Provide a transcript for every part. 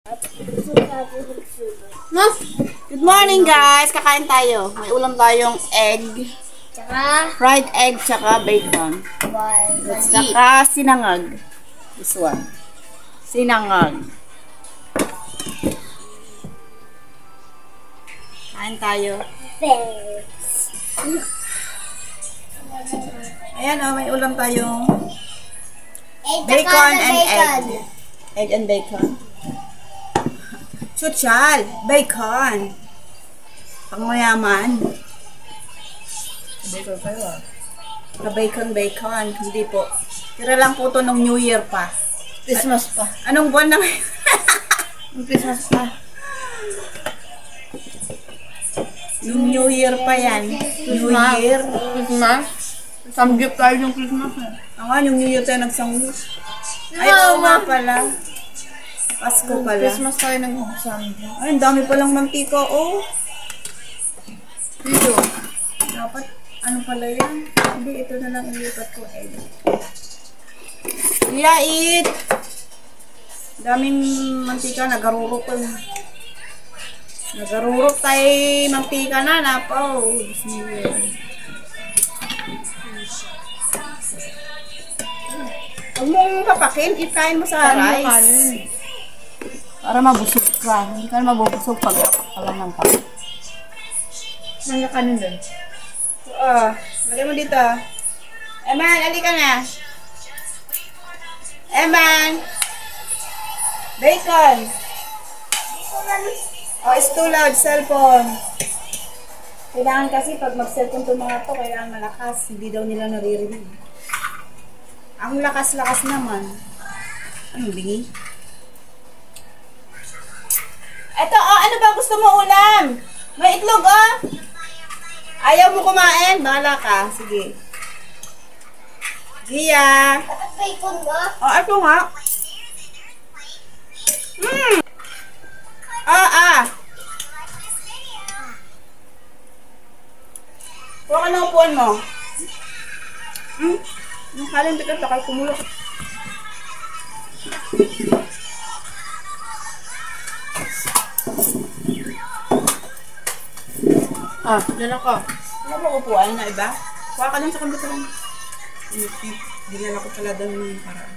No? Good morning guys! Kakain tayo. May ulam tayong egg. Tsaka Fried egg tsaka bacon. Tsaka sinangag. This one. Sinangag. Kain tayo. Ayan o, may ulam tayong bacon and egg. Egg and bacon. Chuchal, bacon. Pangmayaman. Bacon kayo ah. Bacon. Hindi po. Tira lang po to nung New Year pa. Christmas pa. Anong buwan na ngayon? Christmas pa. Nung New Year pa yan. New Year. Christmas? Samgyup tayo yung Christmas eh. Nga, yung New Year tayo nagsangyup. Ay, oo nga pala. Pasko pala. Christmas tayo nag-samgyup. Ay, ang dami palang mantika, oh. Dito. Dapat, ano pala yan? Hindi, ito na lang ilipat ko, egg. Yeah, eat! Daming mantika, nagarurok ko. Nagarurok tayo mantika na, napaw. Huwag mong papakin, ikain mo sa rice. Para mabusog ka. Hindi ka mabubusog pag alam ng pa. Mga kanin doon. Lagay mo dito. Eman, alika na. Eman. Bacon. Oh, it's too loud, cellphone. Kailangan kasi pag mag-cellphone itong mga to, kailangan malakas. Hindi daw nila naririnig. Ang lakas-lakas naman. Anong bingi? Eto, oh, ano ba gusto mo ulam? May itlog, oh. Ayaw mo kumain? Bahala ka. Sige. Gia. Bacon ba? Oh, ito nga. Huwag ka na upuan mo. Yung kalim dito, takal kumulok. Diyan ako. Ano mo upuan na iba? Kuha ka lang sa computer. Dinala ko pala doon yung paraan.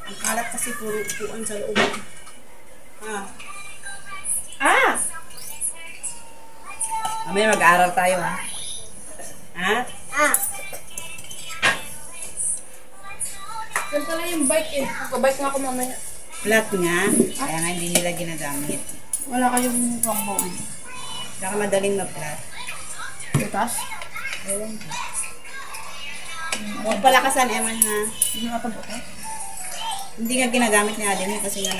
Ang kalat kasi puro upuan sa loob. Mamaya mag-aaral tayo, ha? Yan pala yung bike eh. Magka-bike nga ako mamaya. Flat nga. Kaya nga hindi nila ginagamit. Wala kayong pangbuon. Saka madaling ma-flat. Butas? Ewan ko. Huwag palakasan, Eman, ha? Hindi nga butas? Hindi nga ginagamit ni Ate mo kasi nga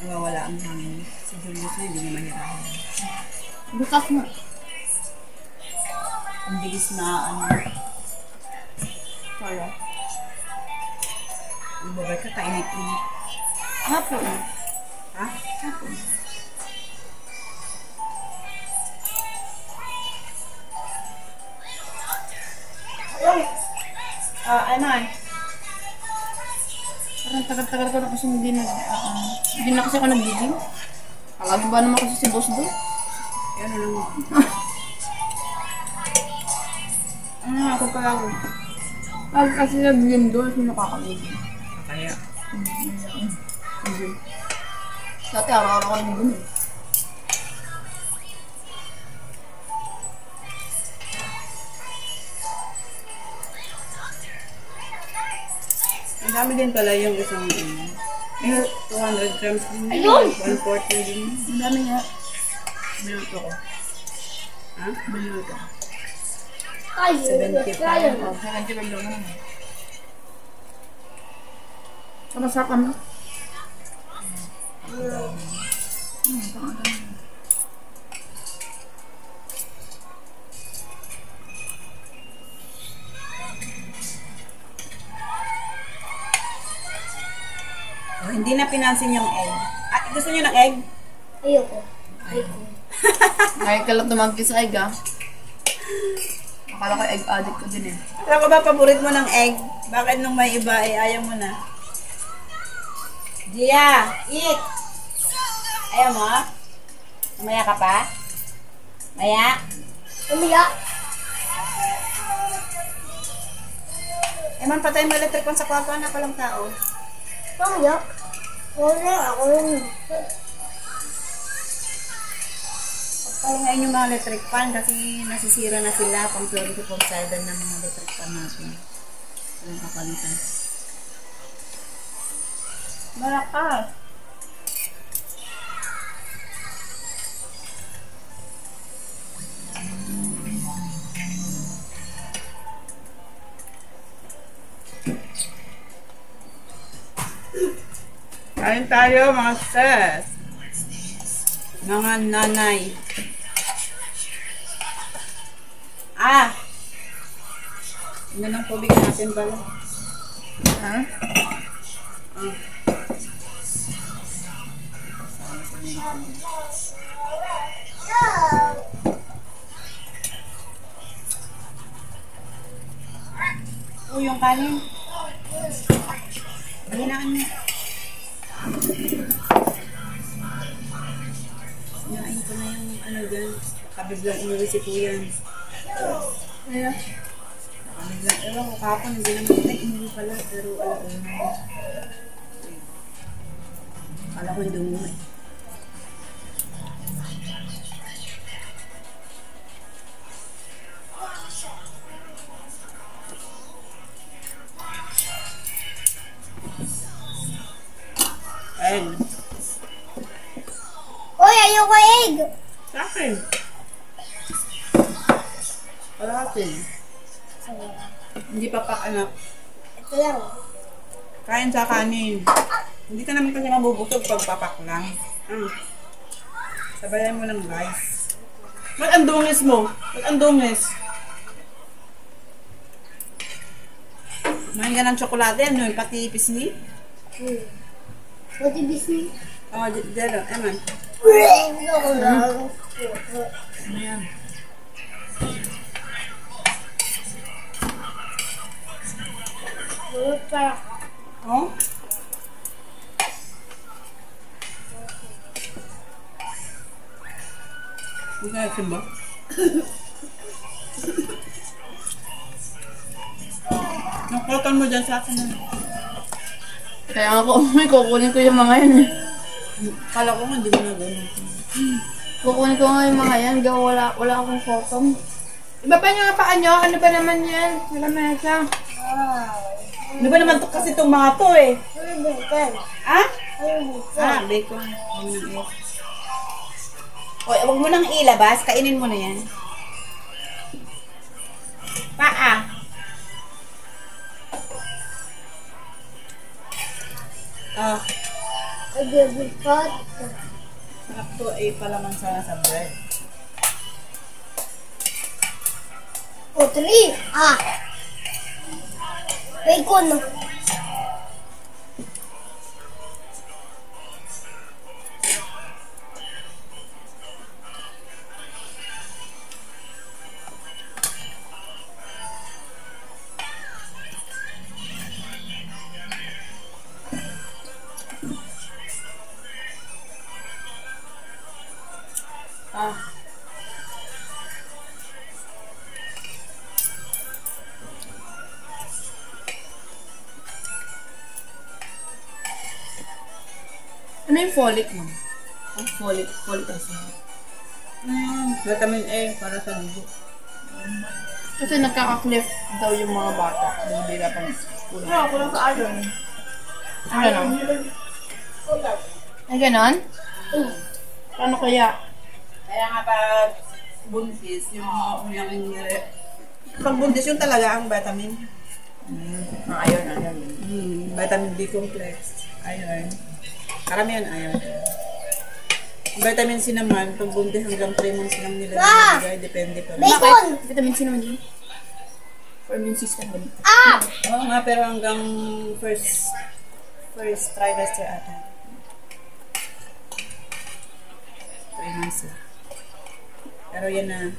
nawawala ang hangin. Si Julius na hindi niya mahirahan. Butas mo. Ang bilis na Kaya. Ibabay ka, kainit-init. Hapon. Ha? Hapon. Eman. Parang tagal-tagal ko na kasi hindi na kasi ako nag-giging. Palagi ba naman kasi si boss doon? Yan na naman. Ano na ako palagi? Pag kasi nag-giging doon, hindi nakakagiging. Kaya. Dati araw-araw ko yung doon eh. Ang dami din pala yung isang 200 grams din. Ayun! 140 din. Ang dami nga. Minuto ko. Ha? Minuto. 75. Oh, 75 lang naman. Kamasaka mo? Oh, hindi na pinansin yung egg. Gusto niyo ng egg? Ayoko. Ay, kalap naman sa egg ah. Akala ko egg addict ko din eh. Alam ko ba, paborit mo ng egg? Bakit nung may iba, ayaw mo na? Gia, eat! Ayaw mo? Mamaya ka pa? Maya? Umiyak. Man, patay mo electric pan sa kwarto, anak ka lang tao. Umiyak. Wala, ako lang. Palingayin yung mga electric pan kasi nasisira na sila pang 24/7 ng mga electric pan natin. Ang kapalitan. Malakas. Kain tayo mga sis. Mga nanay. Ano ng tubig natin pala? Ha? Yung kanin. Hinaan mo. Hinain ko na yung ano dyan. Kabiglang umuwi si Kuyan. Ayan. Kabiglang, ewan ko kapon, hindi naman ito umuwi pala. Pero alam ko na. Kala ko hindi umuwi. Ayun. Uy, ayoko egg. Sa akin. Wala atin. Hindi pa anak. Ito lang. Kain sa kanin. Hindi ka naman kasi mabubusog pag papak lang. Sabayan mo ng rice. Ba't ang dungis mo? Ba't ang dungis? Kumain ka ng tsokolate, ano yun? Pati pisngi? What did you see? Oh, dito. Eman. Ayoko lang. Ano yan? Oh? Hindi ka asin ba? Nakotan mo dyan sa akin na. Kaya ako, may kukunin ko yung mga yan eh. Kala ko nga, hindi mo na gano'n. Kukunin ko nga yung mga yan, gawa wala akong cotton. Iba pa nyo nga paa nyo, ano ba naman yan? Wala mesa. Di ba naman to kasi itong mga to eh? Ano bacon? Ha? Ano bacon? Bacon. Huwag mo nang ilabas, kainin mo na yan. Paa. Bacon. Sarap to ay palaman sana sa bread. O, 3. Bacon. Ano yung folic mo? Ang folic acid. Vitamin A para sa dugo. Kasi nagkaka-cliff daw yung mga bata. Bibira pa kulang. Oo, kulang sa iron. Ang ganon? Ay ganon? Paano kaya? Kaya nga pag buntis, yung mga unang pag buntis yung talaga ang vitamin. Iron. Vitamin B complex. Iron. Karamihan iron. Vitamin C naman, pag buntis hanggang 3 months lang nila nilagay, depende pa rin. Bacon! Vitamin C naman yun. For immune system. Oo nga, pero hanggang first trimester ata. 3 months lang. Pero yan na,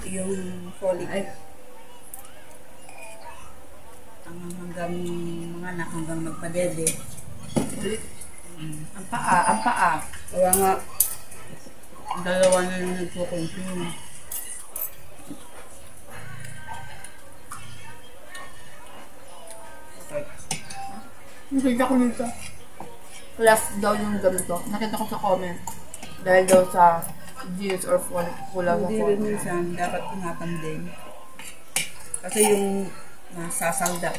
yung folic. Hanggang mga anak, hanggang magpadede. Ang paa. Kaya nga, Dalawa na yung nagpo-consume. Nakita ko nito. Plus daw yung ganito. Nakita ko sa comment. Dahil daw sa jeans or kulang sa hindi rin phone. minsan, dapat ingatan din. Kasi yung nasasalda,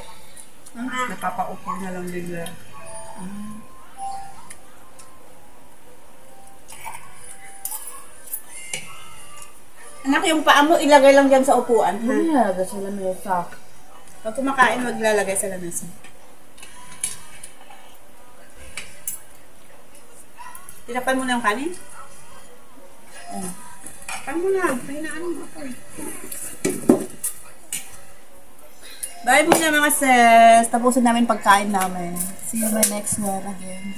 napapaupo na lang bigla. Anak, yung paa mo, ilagay lang dyan sa upuan. Ha? Ano nalaga sa lamesa? Pag kumakain, maglalagay sa lamesa. Tinapan mo na yung kanin? Tapan mo na. Pahinaan mo ako eh. Bye muna mga sis. Tapusin namin pagkain namin. See you my next vlog again.